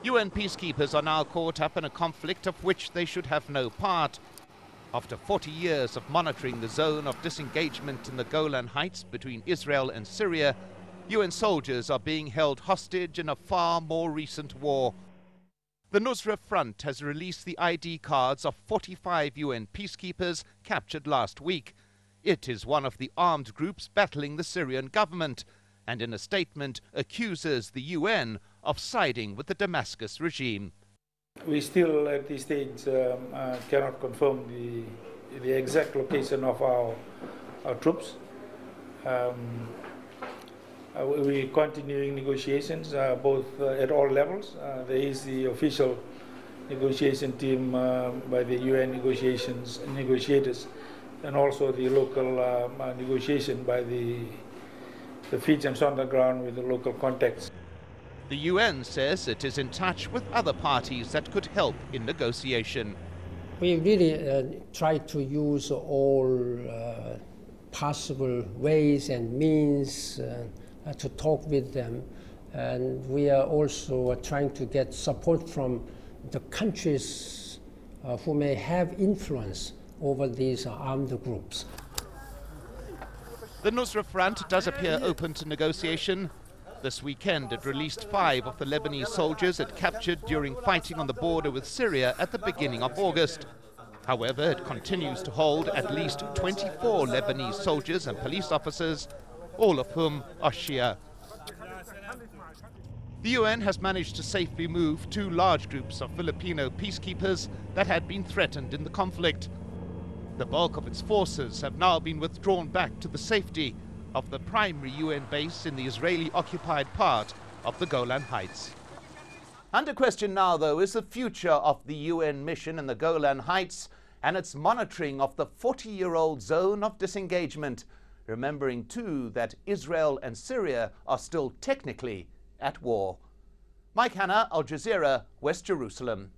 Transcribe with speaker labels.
Speaker 1: UN peacekeepers are now caught up in a conflict of which they should have no part. After 40 years of monitoring the zone of disengagement in the Golan Heights between Israel and Syria, UN soldiers are being held hostage in a far more recent war. The Nusra Front has released the ID cards of 45 UN peacekeepers captured last week. It is one of the armed groups battling the Syrian government, and in a statement accuses the UN of siding with the Damascus regime.
Speaker 2: We still at this stage cannot confirm the exact location of our troops. We're continuing negotiations both at all levels. There is the official negotiation team by the UN negotiators, and also the local negotiation by the Fijians on the ground with the local contacts.
Speaker 1: The UN says it is in touch with other parties that could help in negotiation.
Speaker 3: We really try to use all possible ways and means to talk with them. And we are also trying to get support from the countries who may have influence over these armed groups.
Speaker 1: The Nusra Front does appear open to negotiation. This weekend it released 5 of the Lebanese soldiers it captured during fighting on the border with Syria at the beginning of August. However, it continues to hold at least 24 Lebanese soldiers and police officers, all of whom are Shia. The UN has managed to safely move 2 large groups of Filipino peacekeepers that had been threatened in the conflict. The bulk of its forces have now been withdrawn back to the safety of the primary UN base in the Israeli-occupied part of the Golan Heights. Under question now, though, is the future of the UN mission in the Golan Heights and its monitoring of the 40-year-old zone of disengagement, remembering too that Israel and Syria are still technically at war. Mike Hanna, Al Jazeera, West Jerusalem.